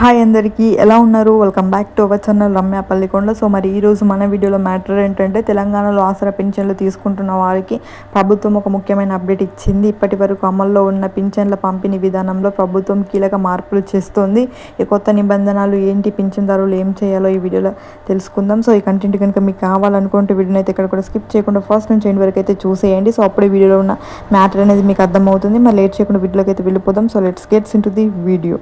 Hi అందరికీ ఎలా ఉన్నారు? Welcome back to our channel Ramya Pallikonda. So మరి ఈరోజు మన వీడియోలో మ్యాటర్ ఏంటంటే తెలంగాణలో ఆసరా పింఛన్లు తీసుకుంటున్న వారికి ప్రభుత్వం ఒక ముఖ్యమైన అప్డేట్ ఇచ్చింది. ఇప్పటి వరకు అమల్లో ఉన్న పింఛన్ల పంపిణీ విధానంలో ప్రభుత్వం కీలక మార్పులు చేస్తోంది. ఈ కొత్త నిబంధనలు ఏంటి, పింఛన్దారులు ఏం చేయాలో ఈ వీడియోలో తెలుసుకుందాం. సో ఈ కంటెంట్ కనుక మీకు కావాలనుకుంటే వీడియోని అయితే ఇక్కడ కూడా స్కిప్ చేయకుండా ఫస్ట్ నుంచి ఎండ్ వరకు అయితే చూసేయండి. సో అప్పుడే వీడియోలో ఉన్న మ్యాటర్ అనేది మీకు అర్థమవుతుంది. మరి లేట్ చేయకుండా వీడియోలోకి అయితే వెళ్ళిపోదాం. So let's gets in to the video.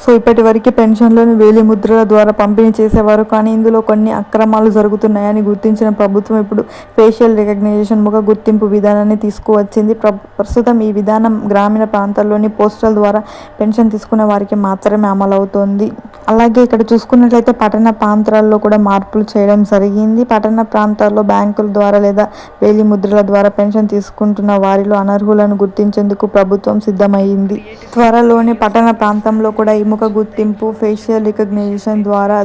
So ఇప్పటి వరకు పెన్షన్లను వేలి ముద్రల ద్వారా పంపిణీ చేసేవారు, కానీ ఇందులో కొన్ని అక్రమాలు జరుగుతున్నాయని గుర్తించిన ప్రభుత్వం ఇప్పుడు ఫేషియల్ రికగ్నిషన్ ముఖ గుర్తింపు విధానాన్ని తీసుకువచ్చింది. ప్రస్తుతం ఈ విధానం గ్రామీణ ప్రాంతాల్లోని పోస్టల్ ద్వారా పెన్షన్ తీసుకునే వారికి మాత్రమే అమలవుతోంది. అలాగే ఇక్కడ చూసుకున్నట్లయితే పట్టణ ప్రాంతాల్లో కూడా మార్పులు చేయడం జరిగింది. పట్టణ ప్రాంతాల్లో బ్యాంకుల ద్వారా లేదా వేలి ముద్రల ద్వారా పెన్షన్ తీసుకుంటున్న వారిలో అనర్హులను గుర్తించేందుకు ప్రభుత్వం సిద్ధమైంది. త్వరలోనే పట్టణ ప్రాంతంలో కూడా ముఖ గుర్తింపు ఫేషియల్ రికగ్నిషన్ ద్వారా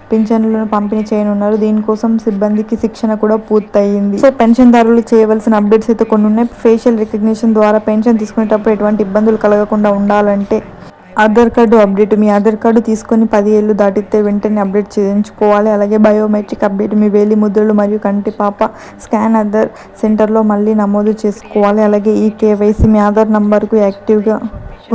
పింఛన్లను పంపిణీ చేయనున్నారు. దీనికోసం సిబ్బందికి శిక్షణ కూడా పూర్తయింది. సో పెన్షన్దారులు చేయవలసిన అప్డేట్స్ అయితే కొన్ని ఉన్నాయి. ఫేషియల్ రికగ్నిషన్ ద్వారా పెన్షన్ తీసుకునేటప్పుడు ఎటువంటి ఇబ్బందులు కలగకుండా ఉండాలంటే ఆధార్ కార్డు అప్డేట్, మీ ఆధార్ కార్డు తీసుకొని 10 ఏళ్ళు దాటితే వెంటనే అప్డేట్ చేయించుకోవాలి. అలాగే బయోమెట్రిక్ అప్డేట్, మీ వేలి ముద్రలు మరియు కంటి పాప స్కాన్ ఆధార్ సెంటర్లో మళ్ళీ నమోదు చేసుకోవాలి. అలాగే ఈ కేవైసీ, మీ ఆధార్ నంబర్కు యాక్టివ్గా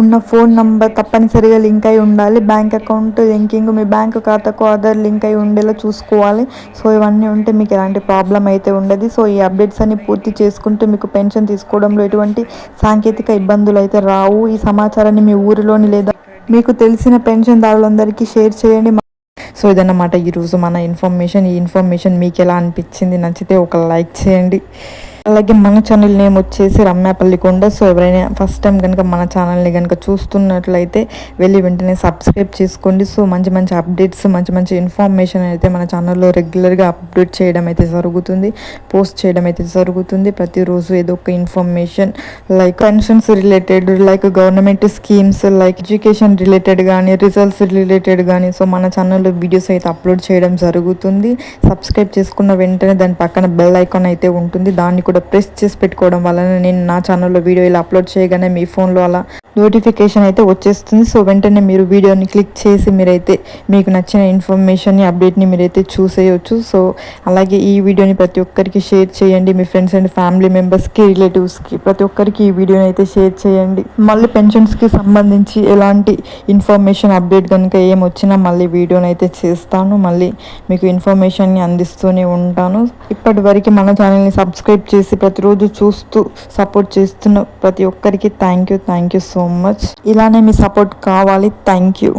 ఉన్న ఫోన్ నంబర్ తప్పనిసరిగా లింక్ అయి ఉండాలి. బ్యాంక్ అకౌంట్ లింకింగ్, మీ బ్యాంకు ఖాతాకు ఆధార్ లింక్ అయి ఉండేలా చూసుకోవాలి. సో ఇవన్నీ ఉంటే మీకు ఎలాంటి ప్రాబ్లం అయితే ఉండదు. సో ఈ అప్డేట్స్ అన్ని పూర్తి చేసుకుంటే మీకు పెన్షన్ తీసుకోవడంలో ఎటువంటి సాంకేతిక ఇబ్బందులు అయితే రావు. ఈ సమాచారాన్ని మీ ఊరిలోని లేదా మీకు తెలిసిన పెన్షన్దారులందరికీ షేర్ చేయండి. సో ఇదన్నమాట ఈరోజు మన ఇన్ఫర్మేషన్. ఈ ఇన్ఫర్మేషన్ మీకు ఎలా అనిపించింది? నచ్చితే ఒక లైక్ చేయండి. అలాగే మన ఛానల్ నేమ్ వచ్చేసి రమ్య పల్లికొండ. సో ఎవరైనా ఫస్ట్ టైం కనుక మన ఛానల్ని కనుక చూస్తున్నట్లయితే వెళ్ళి వెంటనే సబ్స్క్రైబ్ చేసుకోండి. సో మంచి మంచి అప్డేట్స్, మంచి మంచి ఇన్ఫర్మేషన్ అయితే మన ఛానల్లో రెగ్యులర్గా అప్డేట్ చేయడం అయితే జరుగుతుంది, పోస్ట్ చేయడం అయితే జరుగుతుంది. ప్రతిరోజు ఏదో ఒక information like pensions related, like government schemes, like education related కానీ, రిజల్ట్స్ రిలేటెడ్ కానీ సో మన ఛానల్లో వీడియోస్ అయితే అప్లోడ్ చేయడం జరుగుతుంది. సబ్స్క్రైబ్ చేసుకున్న వెంటనే దాని పక్కన బెల్ ఐకాన్ అయితే ఉంటుంది, దాన్ని కూడా ప్రెస్ చేసి పెట్టుకోవడం వలన నేను నా ఛానల్లో వీడియో ఇలా అప్లోడ్ చేయగానే మీ ఫోన్లో అలా నోటిఫికేషన్ అయితే వచ్చేస్తుంది. సో వెంటనే మీరు వీడియోని క్లిక్ చేసి మీరైతే మీకు నచ్చిన ఇన్ఫర్మేషన్ని, అప్డేట్ని మీరైతే చూసేయచ్చు. సో అలాగే ఈ వీడియోని ప్రతి ఒక్కరికి షేర్ చేయండి. మీ ఫ్రెండ్స్ అండ్ ఫ్యామిలీ మెంబర్స్కి, రిలేటివ్స్కి ప్రతి ఒక్కరికి ఈ వీడియోని అయితే షేర్ చేయండి. మళ్ళీ పెన్షన్స్కి సంబంధించి ఎలాంటి ఇన్ఫర్మేషన్ అప్డేట్ కనుక ఏమొచ్చినా మళ్ళీ వీడియోని అయితే చేస్తాను, మళ్ళీ మీకు ఇన్ఫర్మేషన్ని అందిస్తూనే ఉంటాను. ఇప్పటి వరకు మన ఛానల్ని సబ్స్క్రైబ్ చేసి ప్రతిరోజు చూస్తూ సపోర్ట్ చేస్తున్న ప్రతి ఒక్కరికి థ్యాంక్ యూ సో మచ్. ఇలానే మీ సపోర్ట్ కావాలి. Thank you.